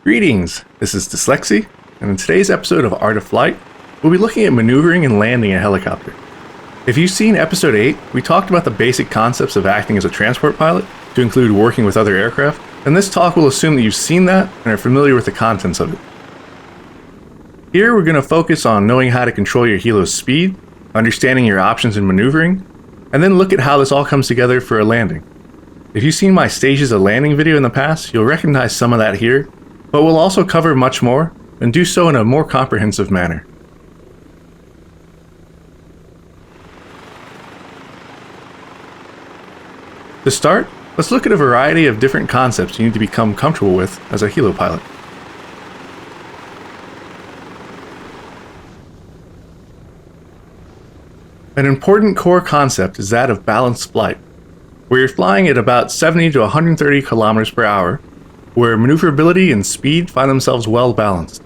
Greetings, this is dslyecxi, and in today's episode of Art of Flight, we'll be looking at maneuvering and landing a helicopter. If you've seen episode 8, we talked about the basic concepts of acting as a transport pilot, to include working with other aircraft, and this talk will assume that you've seen that and are familiar with the contents of it. Here we're going to focus on knowing how to control your helo's speed, understanding your options in maneuvering, and then look at how this all comes together for a landing. If you've seen my stages of landing video in the past, you'll recognize some of that here, but we'll also cover much more, and do so in a more comprehensive manner. To start, let's look at a variety of different concepts you need to become comfortable with as a helo pilot. An important core concept is that of balanced flight, where you're flying at about 70 to 130 kilometers per hour, where maneuverability and speed find themselves well balanced.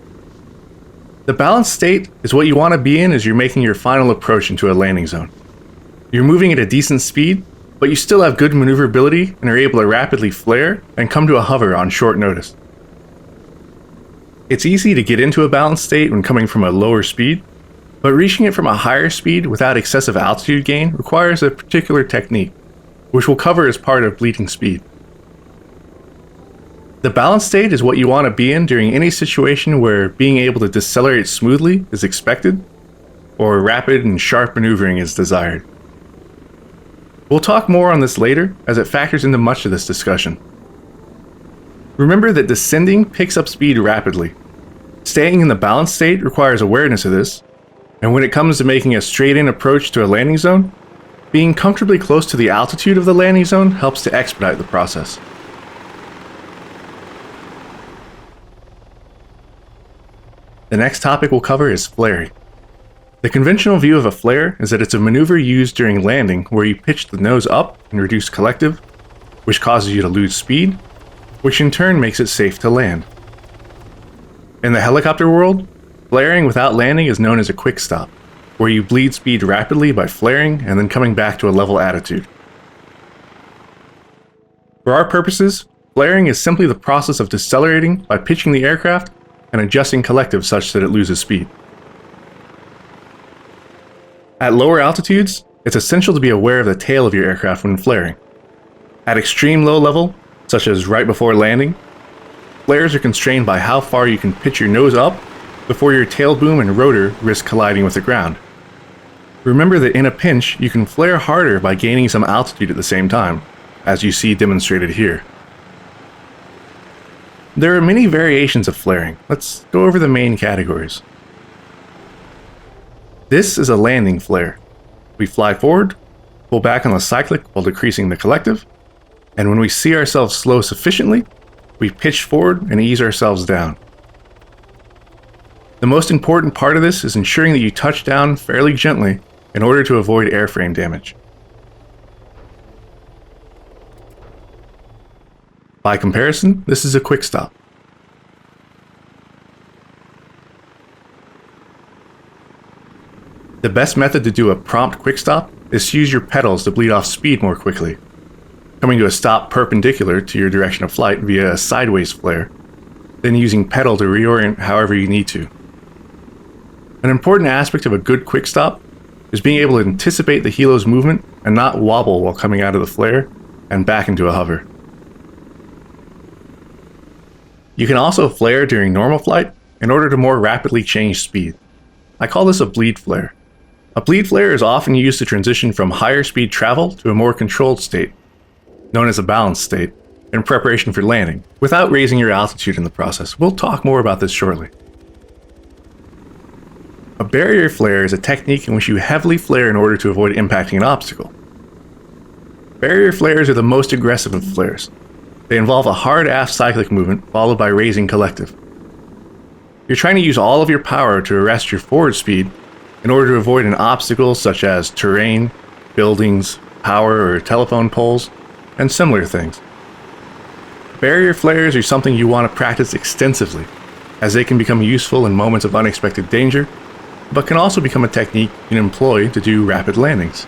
The balanced state is what you want to be in as you're making your final approach into a landing zone. You're moving at a decent speed, but you still have good maneuverability and are able to rapidly flare and come to a hover on short notice. It's easy to get into a balanced state when coming from a lower speed, but reaching it from a higher speed without excessive altitude gain requires a particular technique, which we'll cover as part of bleeding speed. The balanced state is what you want to be in during any situation where being able to decelerate smoothly is expected, or rapid and sharp maneuvering is desired. We'll talk more on this later as it factors into much of this discussion. Remember that descending picks up speed rapidly. Staying in the balanced state requires awareness of this, and when it comes to making a straight-in approach to a landing zone, being comfortably close to the altitude of the landing zone helps to expedite the process. The next topic we'll cover is flaring. The conventional view of a flare is that it's a maneuver used during landing where you pitch the nose up and reduce collective, which causes you to lose speed, which in turn makes it safe to land. In the helicopter world, flaring without landing is known as a quick stop, where you bleed speed rapidly by flaring and then coming back to a level attitude. For our purposes, flaring is simply the process of decelerating by pitching the aircraft and adjusting collective such that it loses speed. At lower altitudes, it's essential to be aware of the tail of your aircraft when flaring. At extreme low level, such as right before landing, flares are constrained by how far you can pitch your nose up before your tail boom and rotor risk colliding with the ground. Remember that in a pinch, you can flare harder by gaining some altitude at the same time, as you see demonstrated here. There are many variations of flaring. Let's go over the main categories. This is a landing flare. We fly forward, pull back on the cyclic while decreasing the collective, and when we see ourselves slow sufficiently, we pitch forward and ease ourselves down. The most important part of this is ensuring that you touch down fairly gently in order to avoid airframe damage. By comparison, this is a quick stop. The best method to do a prompt quick stop is to use your pedals to bleed off speed more quickly, coming to a stop perpendicular to your direction of flight via a sideways flare, then using pedal to reorient however you need to. An important aspect of a good quick stop is being able to anticipate the helo's movement and not wobble while coming out of the flare and back into a hover. You can also flare during normal flight in order to more rapidly change speed. I call this a bleed flare. A bleed flare is often used to transition from higher speed travel to a more controlled state, known as a balanced state, in preparation for landing, without raising your altitude in the process. We'll talk more about this shortly. A barrier flare is a technique in which you heavily flare in order to avoid impacting an obstacle. Barrier flares are the most aggressive of flares. They involve a hard aft cyclic movement followed by raising collective. You're trying to use all of your power to arrest your forward speed in order to avoid an obstacle such as terrain, buildings, power or telephone poles, and similar things. Barrier flares are something you want to practice extensively, as they can become useful in moments of unexpected danger, but can also become a technique you can employ to do rapid landings.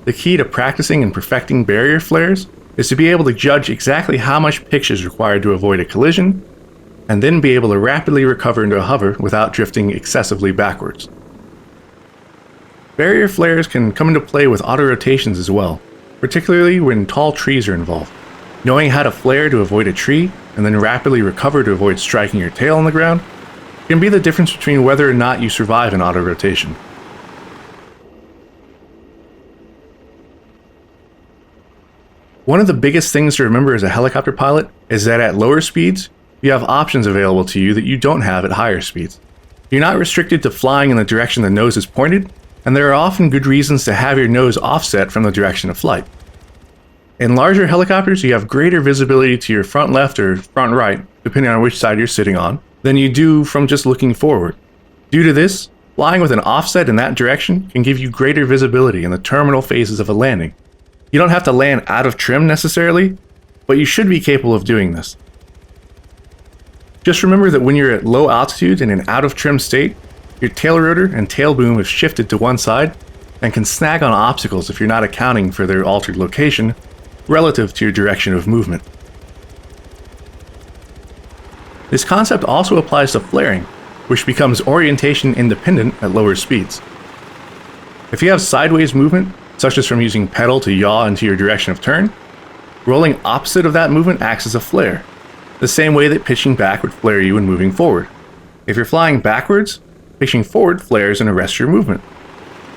The key to practicing and perfecting barrier flares is to be able to judge exactly how much pitch is required to avoid a collision and then be able to rapidly recover into a hover without drifting excessively backwards. Barrier flares can come into play with auto rotations as well, particularly when tall trees are involved. Knowing how to flare to avoid a tree, and then rapidly recover to avoid striking your tail on the ground, can be the difference between whether or not you survive an auto rotation. One of the biggest things to remember as a helicopter pilot is that at lower speeds, you have options available to you that you don't have at higher speeds. You're not restricted to flying in the direction the nose is pointed, and there are often good reasons to have your nose offset from the direction of flight. In larger helicopters, you have greater visibility to your front left or front right, depending on which side you're sitting on, than you do from just looking forward. Due to this, flying with an offset in that direction can give you greater visibility in the terminal phases of a landing. You don't have to land out of trim necessarily, but you should be capable of doing this. Just remember that when you're at low altitude in an out of trim state, your tail rotor and tail boom have shifted to one side and can snag on obstacles if you're not accounting for their altered location relative to your direction of movement. This concept also applies to flaring, which becomes orientation independent at lower speeds. If you have sideways movement, such as from using pedal to yaw into your direction of turn, rolling opposite of that movement acts as a flare, the same way that pitching back would flare you when moving forward. If you're flying backwards, pitching forward flares and arrests your movement.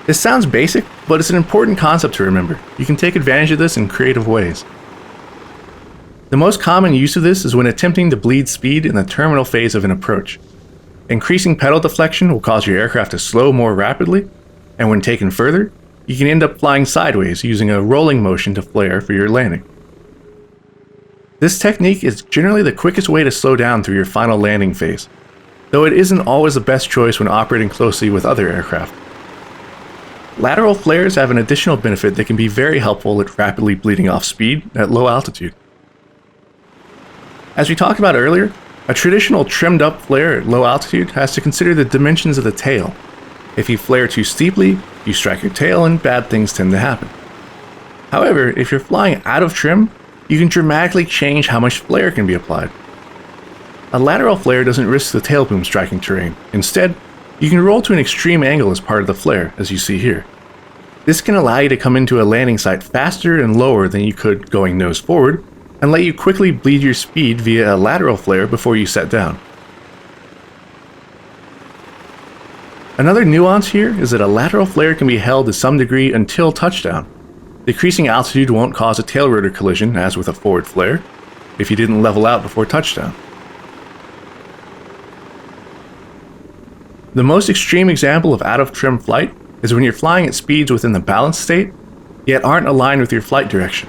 This sounds basic, but it's an important concept to remember. You can take advantage of this in creative ways. The most common use of this is when attempting to bleed speed in the terminal phase of an approach. Increasing pedal deflection will cause your aircraft to slow more rapidly, and when taken further, you can end up flying sideways using a rolling motion to flare for your landing. This technique is generally the quickest way to slow down through your final landing phase, though it isn't always the best choice when operating closely with other aircraft. Lateral flares have an additional benefit that can be very helpful at rapidly bleeding off speed at low altitude. As we talked about earlier, a traditional trimmed up flare at low altitude has to consider the dimensions of the tail. If you flare too steeply, you strike your tail and bad things tend to happen. However, if you're flying out of trim, you can dramatically change how much flare can be applied. A lateral flare doesn't risk the tail boom striking terrain. Instead, you can roll to an extreme angle as part of the flare, as you see here. This can allow you to come into a landing site faster and lower than you could going nose forward, and let you quickly bleed your speed via a lateral flare before you set down. Another nuance here is that a lateral flare can be held to some degree until touchdown. Decreasing altitude won't cause a tail rotor collision, as with a forward flare, if you didn't level out before touchdown. The most extreme example of out-of-trim flight is when you're flying at speeds within the balanced state, yet aren't aligned with your flight direction.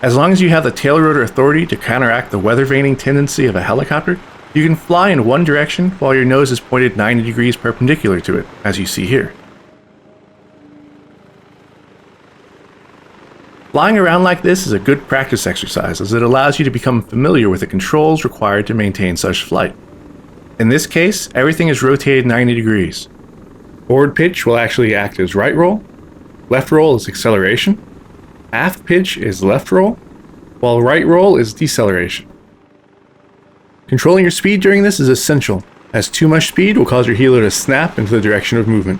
As long as you have the tail rotor authority to counteract the weather vaning tendency of a helicopter, you can fly in one direction while your nose is pointed 90 degrees perpendicular to it, as you see here. Flying around like this is a good practice exercise, as it allows you to become familiar with the controls required to maintain such flight. In this case, everything is rotated 90 degrees. Forward pitch will actually act as right roll, left roll is acceleration, aft pitch is left roll, while right roll is deceleration. Controlling your speed during this is essential, as too much speed will cause your helo to snap into the direction of movement.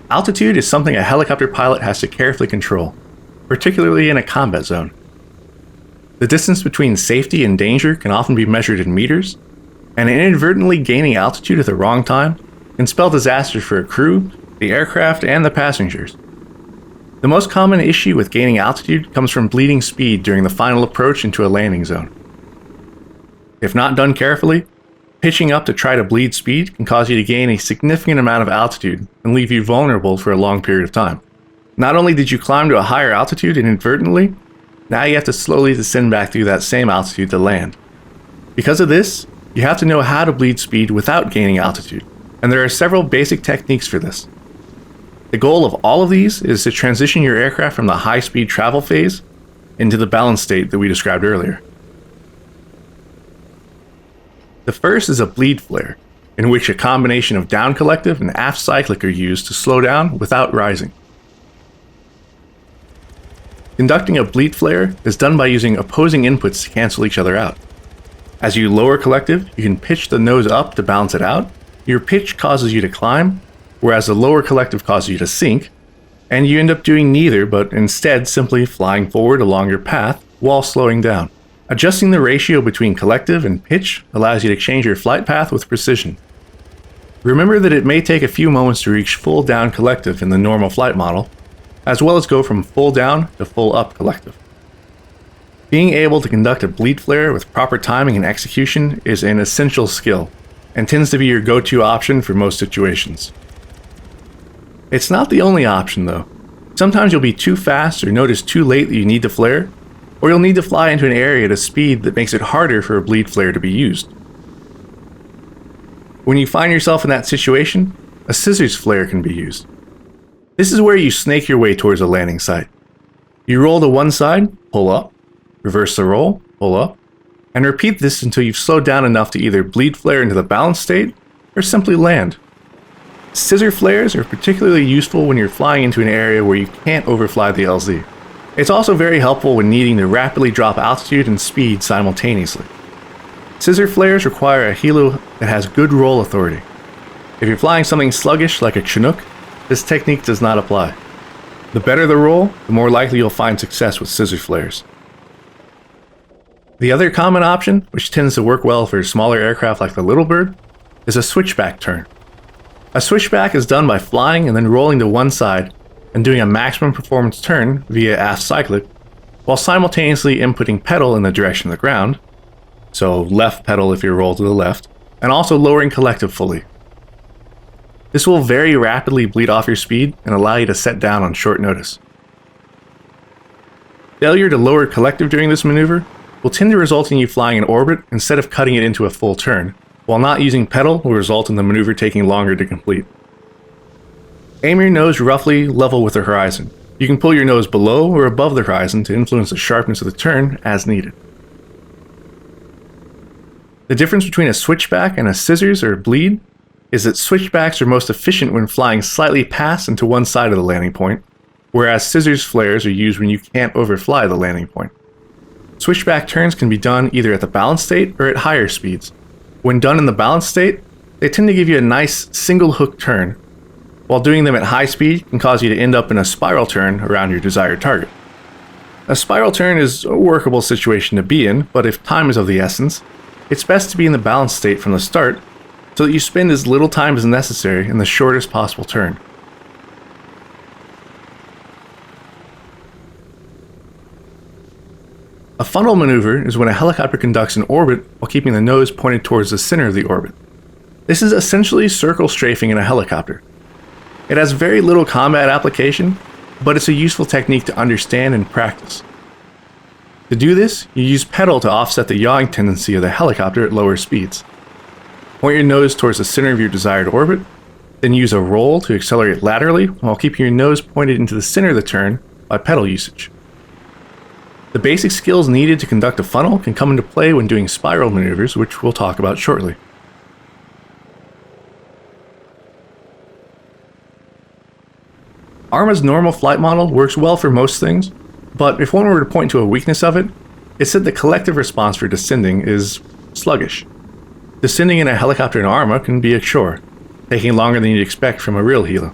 Altitude is something a helicopter pilot has to carefully control, particularly in a combat zone. The distance between safety and danger can often be measured in meters, and inadvertently gaining altitude at the wrong time can spell disaster for a crew, the aircraft, and the passengers. The most common issue with gaining altitude comes from bleeding speed during the final approach into a landing zone. If not done carefully, pitching up to try to bleed speed can cause you to gain a significant amount of altitude and leave you vulnerable for a long period of time. Not only did you climb to a higher altitude inadvertently, now you have to slowly descend back through that same altitude to land. Because of this, you have to know how to bleed speed without gaining altitude, and there are several basic techniques for this. The goal of all of these is to transition your aircraft from the high-speed travel phase into the balanced state that we described earlier. The first is a bleed flare, in which a combination of down collective and aft cyclic are used to slow down without rising. Conducting a bleed flare is done by using opposing inputs to cancel each other out. As you lower collective, you can pitch the nose up to balance it out. Your pitch causes you to climb, whereas the lower collective causes you to sink, and you end up doing neither, but instead simply flying forward along your path while slowing down. Adjusting the ratio between collective and pitch allows you to change your flight path with precision. Remember that it may take a few moments to reach full down collective in the normal flight model, as well as go from full down to full up collective. Being able to conduct a bleed flare with proper timing and execution is an essential skill, and tends to be your go-to option for most situations. It's not the only option though. Sometimes you'll be too fast or notice too late that you need to flare, or you'll need to fly into an area at a speed that makes it harder for a bleed flare to be used. When you find yourself in that situation, a scissors flare can be used. This is where you snake your way towards a landing site. You roll to one side, pull up, reverse the roll, pull up, and repeat this until you've slowed down enough to either bleed flare into the balance state or simply land. Scissor flares are particularly useful when you're flying into an area where you can't overfly the LZ. It's also very helpful when needing to rapidly drop altitude and speed simultaneously. Scissor flares require a helo that has good roll authority. If you're flying something sluggish like a Chinook, this technique does not apply. The better the roll, the more likely you'll find success with scissor flares. The other common option, which tends to work well for smaller aircraft like the Little Bird, is a switchback turn. A switchback is done by flying and then rolling to one side and doing a maximum performance turn via aft cyclic, while simultaneously inputting pedal in the direction of the ground, so left pedal if you roll to the left, and also lowering collective fully. This will very rapidly bleed off your speed and allow you to set down on short notice. Failure to lower collective during this maneuver will tend to result in you flying in orbit instead of cutting it into a full turn, while not using pedal will result in the maneuver taking longer to complete. Aim your nose roughly level with the horizon. You can pull your nose below or above the horizon to influence the sharpness of the turn as needed. The difference between a switchback and a scissors or bleed is that switchbacks are most efficient when flying slightly past and to one side of the landing point, whereas scissors flares are used when you can't overfly the landing point. Switchback turns can be done either at the balance state or at higher speeds. When done in the balance state, they tend to give you a nice single hook turn, while doing them at high speed can cause you to end up in a spiral turn around your desired target. A spiral turn is a workable situation to be in, but if time is of the essence, it's best to be in the balance state from the start so that you spend as little time as necessary in the shortest possible turn. A funnel maneuver is when a helicopter conducts an orbit while keeping the nose pointed towards the center of the orbit. This is essentially circle strafing in a helicopter. It has very little combat application, but it's a useful technique to understand and practice. To do this, you use pedal to offset the yawing tendency of the helicopter at lower speeds. Point your nose towards the center of your desired orbit, then use a roll to accelerate laterally while keeping your nose pointed into the center of the turn by pedal usage. The basic skills needed to conduct a funnel can come into play when doing spiral maneuvers, which we'll talk about shortly. Arma's normal flight model works well for most things, but if one were to point to a weakness of it, it's that the collective response for descending is sluggish. Descending in a helicopter in Arma can be a chore, taking longer than you'd expect from a real helo.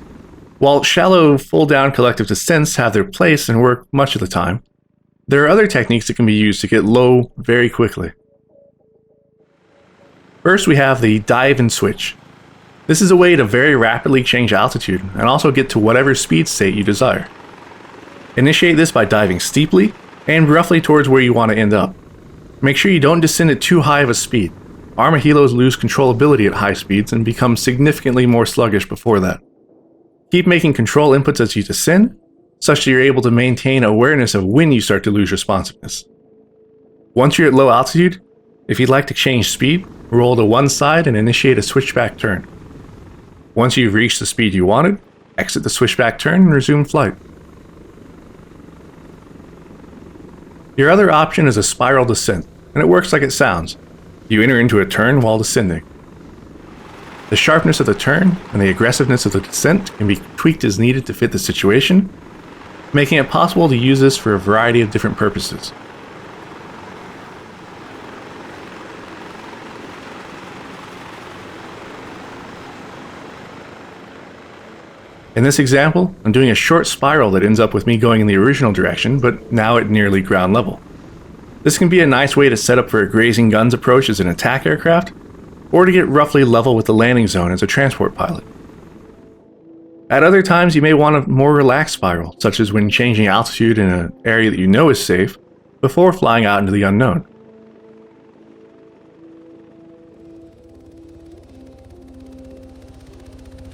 While shallow, full-down collective descents have their place and work much of the time, there are other techniques that can be used to get low very quickly. First, we have the dive and switch. This is a way to very rapidly change altitude and also get to whatever speed state you desire. Initiate this by diving steeply and roughly towards where you want to end up. Make sure you don't descend at too high of a speed. Arma helos lose controllability at high speeds and become significantly more sluggish before that. Keep making control inputs as you descend, such that you're able to maintain awareness of when you start to lose responsiveness. Once you're at low altitude, if you'd like to change speed, roll to one side and initiate a switchback turn. Once you've reached the speed you wanted, exit the switchback turn and resume flight. Your other option is a spiral descent, and it works like it sounds. You enter into a turn while descending. The sharpness of the turn and the aggressiveness of the descent can be tweaked as needed to fit the situation, making it possible to use this for a variety of different purposes. In this example, I'm doing a short spiral that ends up with me going in the original direction, but now at nearly ground level. This can be a nice way to set up for a grazing guns approach as an attack aircraft, or to get roughly level with the landing zone as a transport pilot. At other times, you may want a more relaxed spiral, such as when changing altitude in an area that you know is safe, before flying out into the unknown.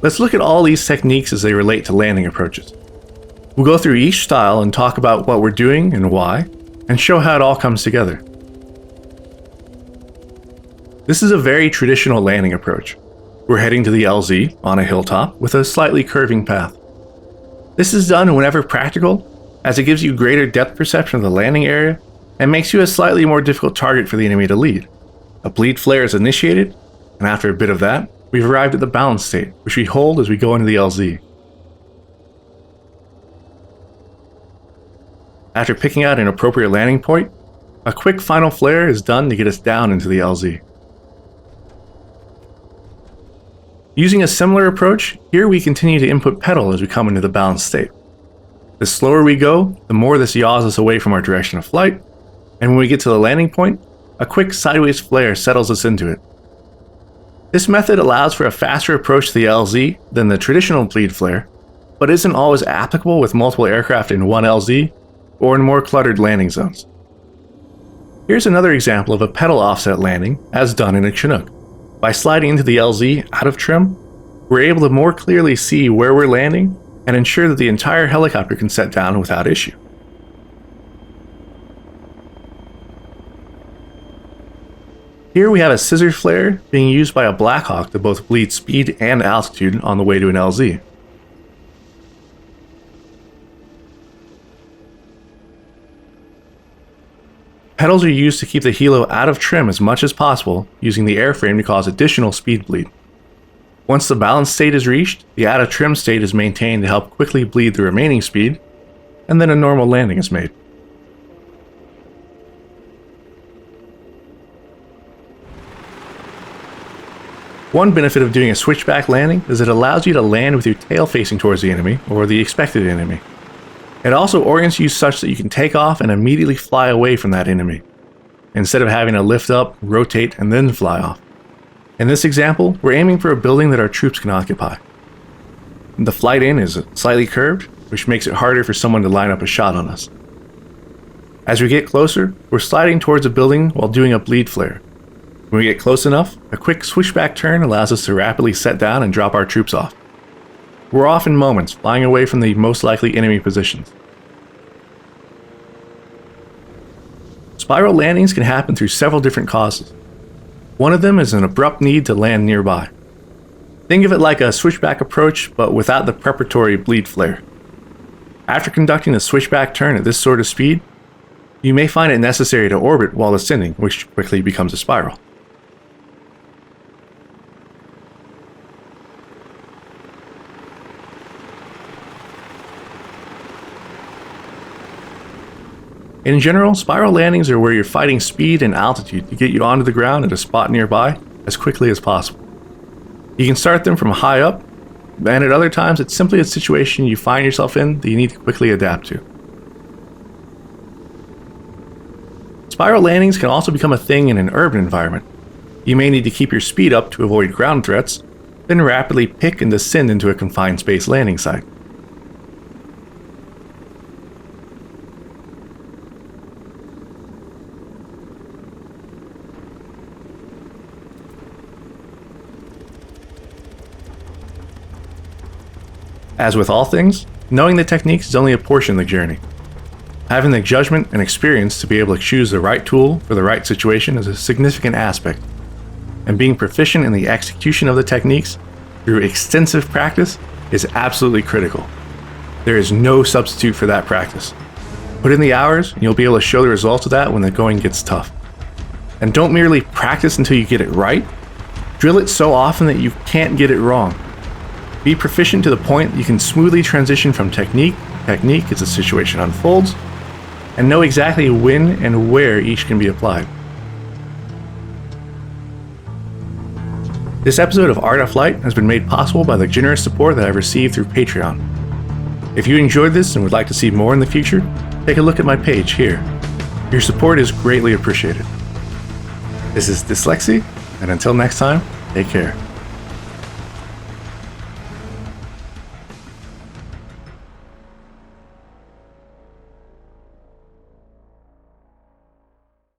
Let's look at all these techniques as they relate to landing approaches. We'll go through each style and talk about what we're doing and why, and show how it all comes together. This is a very traditional landing approach. We're heading to the LZ on a hilltop with a slightly curving path. This is done whenever practical, as it gives you greater depth perception of the landing area and makes you a slightly more difficult target for the enemy to lead. A bleed flare is initiated, and after a bit of that, we've arrived at the balance state, which we hold as we go into the LZ. After picking out an appropriate landing point, a quick final flare is done to get us down into the LZ. Using a similar approach, here we continue to input pedal as we come into the balance state. The slower we go, the more this yaws us away from our direction of flight, and when we get to the landing point, a quick sideways flare settles us into it. This method allows for a faster approach to the LZ than the traditional bleed flare, but isn't always applicable with multiple aircraft in one LZ or in more cluttered landing zones. Here's another example of a pedal offset landing as done in a Chinook. By sliding into the LZ out of trim, we're able to more clearly see where we're landing and ensure that the entire helicopter can set down without issue. Here we have a scissor flare being used by a Black Hawk to both bleed speed and altitude on the way to an LZ. Pedals are used to keep the helo out of trim as much as possible, using the airframe to cause additional speed bleed. Once the balance state is reached, the out of trim state is maintained to help quickly bleed the remaining speed, and then a normal landing is made. One benefit of doing a switchback landing is it allows you to land with your tail facing towards the enemy, or the expected enemy. It also orients you such that you can take off and immediately fly away from that enemy, instead of having to lift up, rotate, and then fly off. In this example, we're aiming for a building that our troops can occupy. The flight in is slightly curved, which makes it harder for someone to line up a shot on us. As we get closer, we're sliding towards a building while doing a bleed flare. When we get close enough, a quick switchback turn allows us to rapidly set down and drop our troops off. We're off in moments, flying away from the most likely enemy positions. Spiral landings can happen through several different causes. One of them is an abrupt need to land nearby. Think of it like a switchback approach, but without the preparatory bleed flare. After conducting a switchback turn at this sort of speed, you may find it necessary to orbit while ascending, which quickly becomes a spiral. In general, spiral landings are where you're fighting speed and altitude to get you onto the ground at a spot nearby as quickly as possible. You can start them from high up, and at other times it's simply a situation you find yourself in that you need to quickly adapt to. Spiral landings can also become a thing in an urban environment. You may need to keep your speed up to avoid ground threats, then rapidly pick and descend into a confined space landing site. As with all things, knowing the techniques is only a portion of the journey. Having the judgment and experience to be able to choose the right tool for the right situation is a significant aspect, and being proficient in the execution of the techniques through extensive practice is absolutely critical. There is no substitute for that practice. Put in the hours, and you'll be able to show the results of that when the going gets tough. And don't merely practice until you get it right. Drill it so often that you can't get it wrong. Be proficient to the point that you can smoothly transition from technique technique as the situation unfolds, and know exactly when and where each can be applied. This episode of Art of Flight has been made possible by the generous support that I've received through Patreon. If you enjoyed this and would like to see more in the future, take a look at my page here. Your support is greatly appreciated. This is dslyecxi, and until next time, take care.